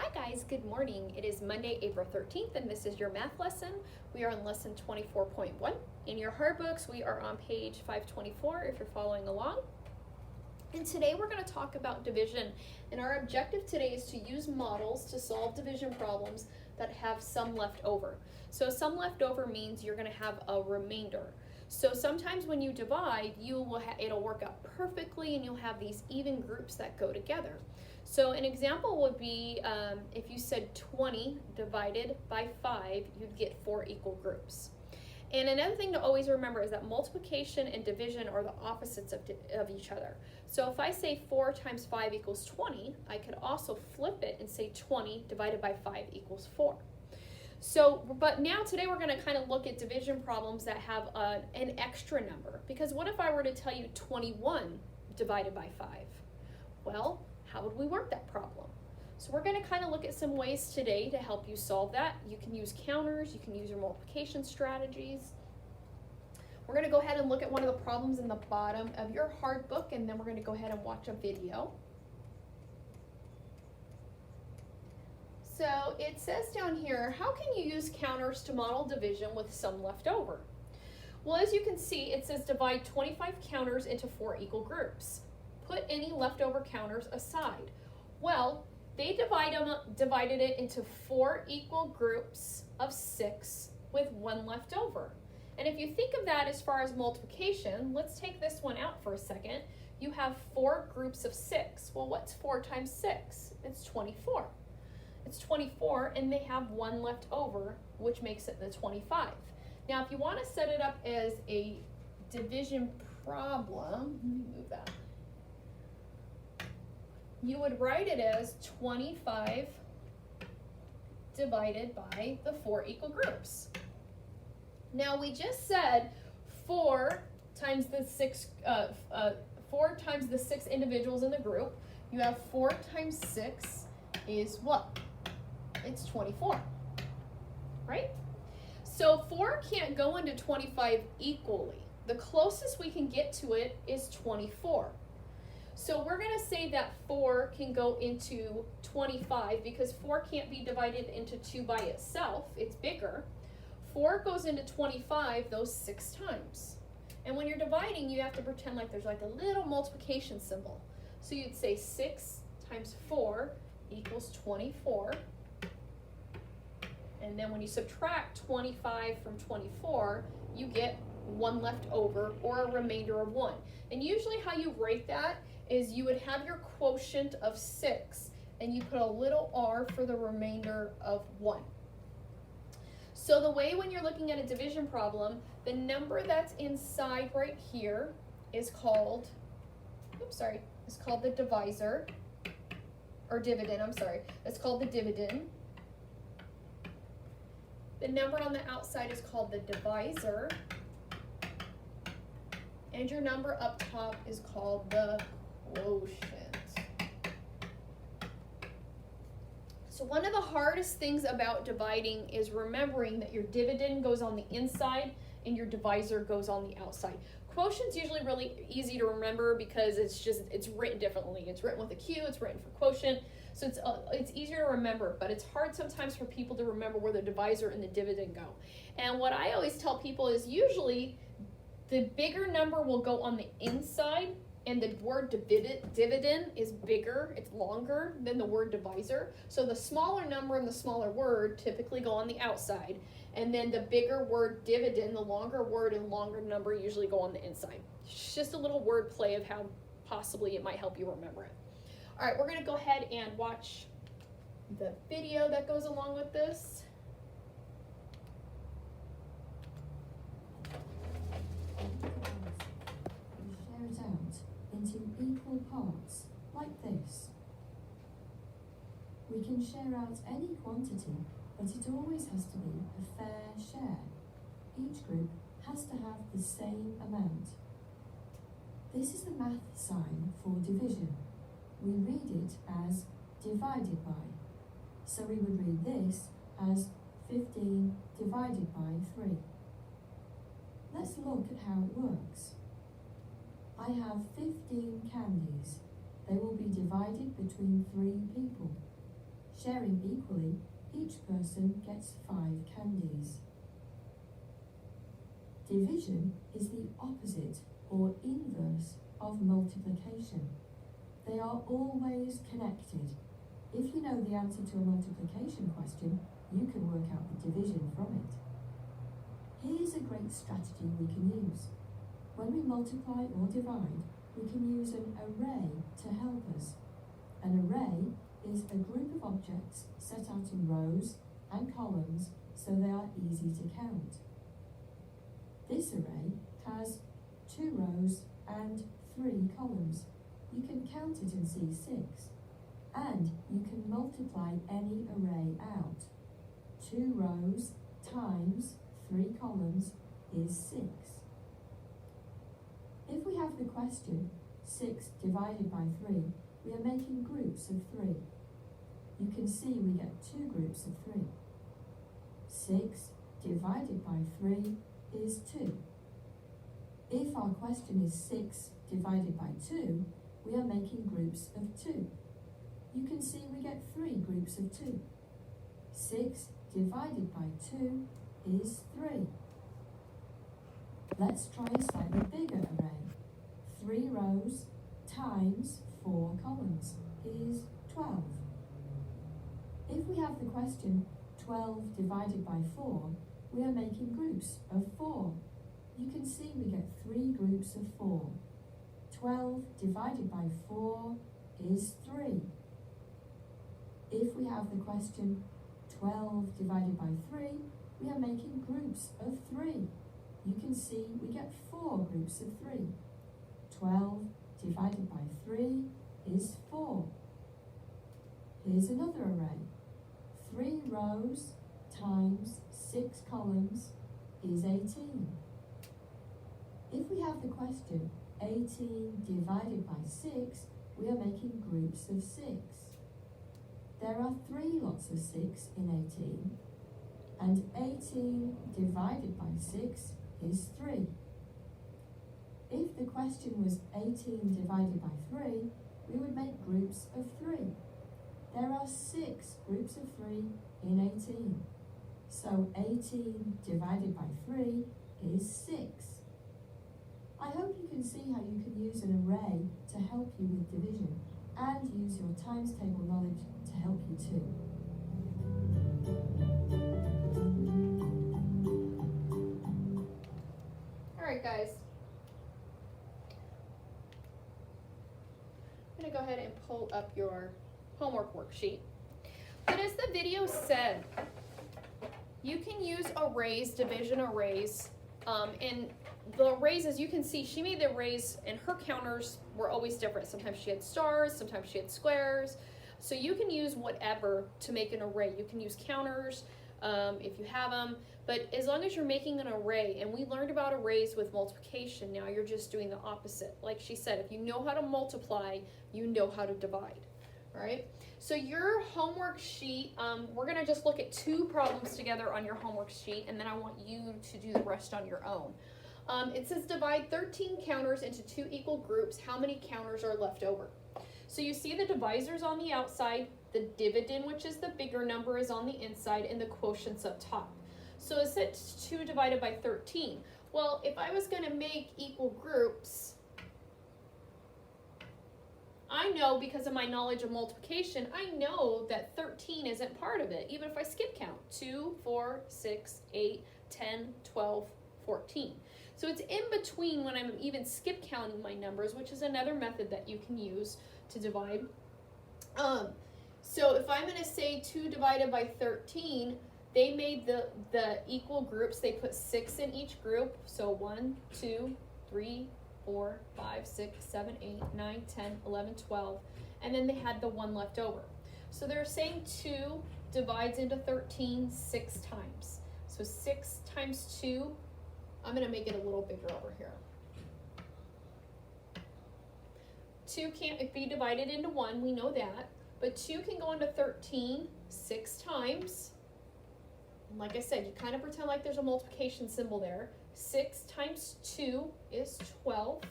Hi guys, good morning. It is Monday, April 13th, and this is your math lesson. We are on lesson 24.1. In your hard books, we are on page 524 if you're following along. And today we're going to talk about division. And our objective today is to use models to solve division problems that have some left over. So some left over means you're going to have a remainder. So sometimes when you divide, it'll work out perfectly and you'll have these even groups that go together. So an example would be if you said 20 divided by 5, you'd get 4 equal groups. And another thing to always remember is that multiplication and division are the opposites of each other. So if I say 4 times 5 equals 20, I could also flip it and say 20 divided by 5 equals 4. So, but now today we're going to kind of look at division problems that have an extra number. Because what if I were to tell you 21 divided by 5? Well, how would we work that problem? So we're going to kind of look at some ways today to help you solve that. You can use counters, you can use your multiplication strategies. We're going to go ahead and look at one of the problems in the bottom of your hard book, and then we're going to go ahead and watch a video. So it says down here, how can you use counters to model division with some left over? Well, as you can see, it says divide 25 counters into 4 equal groups. Put any leftover counters aside. Well, they divided it into 4 equal groups of 6 with 1 left over. And if you think of that as far as multiplication, let's take this one out for a second. You have 4 groups of 6. Well, what's 4 times 6? It's 24. It's 24, and they have 1 left over, which makes it the 25. Now, if you want to set it up as a division problem, let me move that. You would write it as 25 divided by the 4 equal groups. Now, we just said 4 times the 6 individuals in the group. You have 4 times 6 is what? It's 24, right? So 4 can't go into 25 equally. The closest we can get to it is 24. So we're going to say that 4 can go into 25 because 4 can't be divided into 2 by itself. It's bigger. 4 goes into 25 those 6 times. And when you're dividing, you have to pretend like there's like a little multiplication symbol. So you'd say 6 times 4 equals 24. And then when you subtract 25 from 24, you get 1 left over, or a remainder of 1. And usually how you write that is you would have your quotient of 6, and you put a little r for the remainder of 1. So the way when you're looking at a division problem, the number that's inside right here is called, it's called the divisor, or dividend, it's called the dividend. The number on the outside is called the divisor, and your number up top is called the quotient. So one of the hardest things about dividing is remembering that your dividend goes on the inside and your divisor goes on the outside. Quotient's usually really easy to remember because it's written differently. It's written with a Q, it's written for quotient. So it's easier to remember, but it's hard sometimes for people to remember where the divisor and the dividend go. And what I always tell people is usually the bigger number will go on the inside, and the word dividend is bigger, it's longer than the word divisor. So the smaller number and the smaller word typically go on the outside, and then the bigger word dividend, the longer word and longer number usually go on the inside. It's just a little word play of how possibly it might help you remember it. All right, we're going to go ahead and watch the video that goes along with this. We share it out into equal parts, like this. We can share out any quantity, but it always has to be a fair share. Each group has to have the same amount. This is the math sign for division. We read it as divided by. So we would read this as 15 divided by 3. Let's look at how it works. I have 15 candies. They will be divided between 3 people. Sharing equally, each person gets 5 candies. Division is the opposite or inverse of multiplication. They are always connected. If you know the answer to a multiplication question, you can work out the division from it. Here's a great strategy we can use. When we multiply or divide, we can use an array to help us. An array is a group of objects set out in rows and columns so they are easy to count. This array has 2 rows and 3 columns. You can count it and see 6. And you can multiply any array out. 2 rows times 3 columns is 6. If we have the question 6 divided by 3, we are making groups of 3. You can see we get 2 groups of 3. 6 divided by 3 is 2. If our question is 6 divided by 2, we are making groups of 2. You can see we get 3 groups of 2. 6 divided by 2 is 3. Let's try a slightly bigger array. 3 rows times 4 columns is 12. If we have the question 12 divided by 4, we are making groups of 4. You can see we get 3 groups of 4. 12 divided by 4 is 3. If we have the question 12 divided by 3, we are making groups of 3. You can see we get 4 groups of 3. 12 divided by 3 is 4. Here's another array. 3 rows times 6 columns is 18. If we have the question 18 divided by 6, we are making groups of 6. There are 3 lots of 6 in 18, and 18 divided by 6 is 3. If the question was 18 divided by 3, we would make groups of 3. There are 6 groups of 3 in 18. So 18 divided by 3 is 6. I hope you can see how you can use an array to help you with division, and use your times table knowledge to help you too. Alright guys, I'm going to go ahead and pull up your homework worksheet. But as the video said, you can use arrays, division arrays, and the arrays, as you can see, she made the arrays and her counters were always different. Sometimes she had stars, sometimes she had squares. So you can use whatever to make an array. You can use counters if you have them, but as long as you're making an array, and we learned about arrays with multiplication, now you're just doing the opposite. Like she said, if you know how to multiply, you know how to divide, all right? So your homework sheet, we're gonna just look at 2 problems together on your homework sheet, and then I want you to do the rest on your own. It says divide 13 counters into 2 equal groups. How many counters are left over? So you see the divisors on the outside, the dividend, which is the bigger number, is on the inside, and the quotients up top. So it says 2 divided by 13. Well, if I was gonna make equal groups, I know, because of my knowledge of multiplication, I know that 13 isn't part of it, even if I skip count. 2, 4, 6, 8, 10, 12, 14. So it's in between when I'm even skip counting my numbers, which is another method that you can use to divide. So if I'm going to say 2 divided by 13, they made the equal groups. They put 6 in each group. So 1, 2, 3, 4, 5, 6, 7, 8, 9, 10, 11, 12. And then they had the 1 left over. So they're saying 2 divides into 13 6 times. So 6 times 2, I'm going to make it a little bigger over here. 2 can't be divided into 1, we know that. But 2 can go into 13 6 times. And like I said, you kind of pretend like there's a multiplication symbol there. 6 times 2 is 12.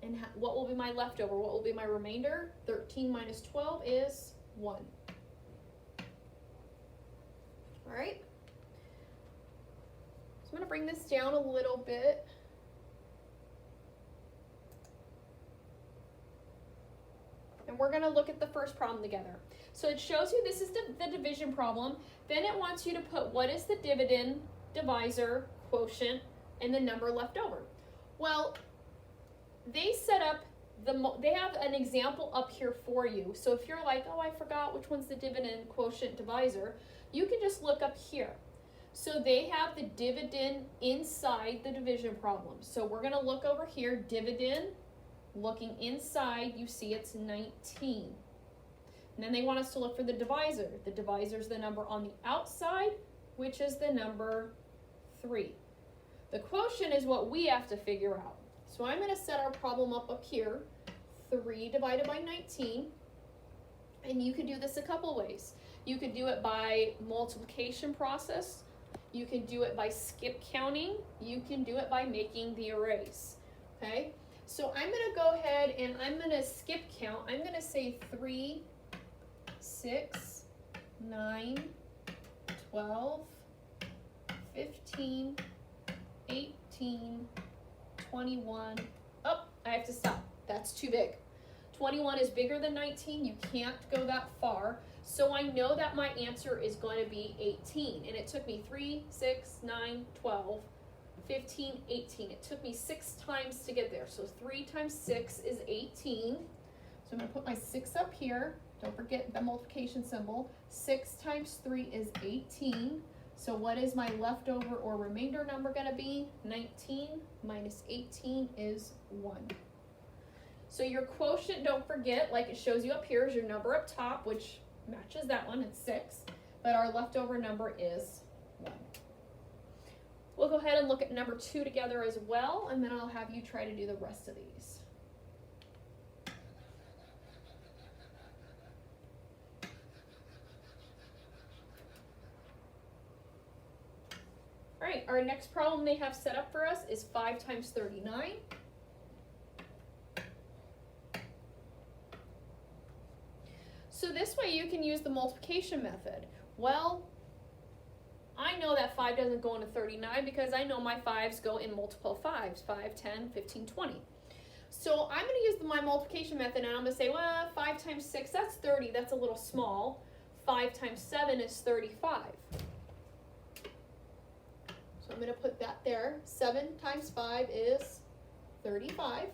And what will be my leftover? What will be my remainder? 13 minus 12 is 1. All right. So I'm going to bring this down a little bit. And we're going to look at the first problem together. So it shows you this is the division problem. Then it wants you to put what is the dividend, divisor, quotient, and the number left over. Well, they set up they have an example up here for you. So if you're like, oh, I forgot which one's the dividend, quotient, divisor, you can just look up here. So they have the dividend inside the division problem. So we're going to look over here, dividend, looking inside, you see it's 19. And then they want us to look for the divisor. The divisor is the number on the outside, which is the number 3. The quotient is what we have to figure out. So I'm going to set our problem up here, 3 divided by 19. And you could do this a couple ways. You could do it by multiplication process. You can do it by skip counting. You can do it by making the arrays. Okay? So I'm going to go ahead and I'm going to skip count. I'm going to say 3, 6, 9, 12, 15, 18, 21. Oh, I have to stop. That's too big. 21 is bigger than 19. You can't go that far. So I know that my answer is going to be 18. And it took me 3, 6, 9, 12, 15, 18. It took me 6 times to get there. So 3 times 6 is 18. So I'm going to put my 6 up here. Don't forget the multiplication symbol. 6 times 3 is 18. So what is my leftover or remainder number going to be? 19 minus 18 is 1. So your quotient, don't forget, like it shows you up here, is your number up top, which matches that one, it's 6. But our leftover number is 1. We'll go ahead and look at number 2 together as well, and then I'll have you try to do the rest of these. All right, our next problem they have set up for us is 5 times 39. So this way you can use the multiplication method. Well, I know that 5 doesn't go into 39 because I know my 5s go in multiple 5s, 5, 10, 15, 20. So I'm going to use my multiplication method and I'm going to say, well, 5 times 6, that's 30, that's a little small. 5 times 7 is 35. So I'm going to put that there. 7 times 5 is 35.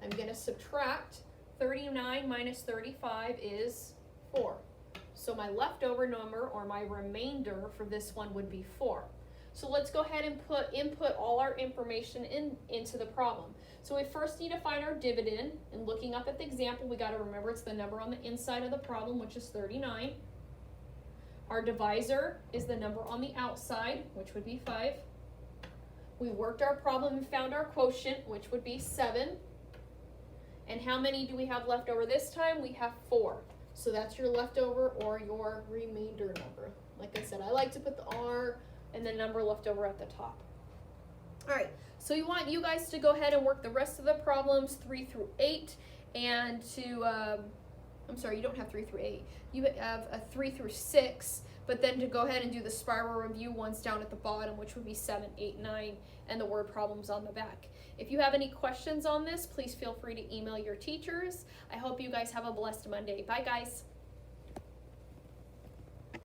I'm going to subtract 39 minus 35 is 4. So my leftover number or my remainder for this one would be 4. So let's go ahead and input all our information into the problem. So we first need to find our dividend. And looking up at the example, we got to remember it's the number on the inside of the problem, which is 39. Our divisor is the number on the outside, which would be 5. We worked our problem and found our quotient, which would be 7. And how many do we have left over this time? We have 4. So that's your leftover or your remainder number. Like I said, I like to put the R and the number left over at the top. All right, so we want you guys to go ahead and work the rest of the problems 3 through 8 and to, I'm sorry, you don't have 3 through 8. You have a 3 through 6, but then to go ahead and do the spiral review ones down at the bottom, which would be 7, 8, 9, and the word problems on the back. If you have any questions on this, please feel free to email your teachers. I hope you guys have a blessed Monday. Bye, guys.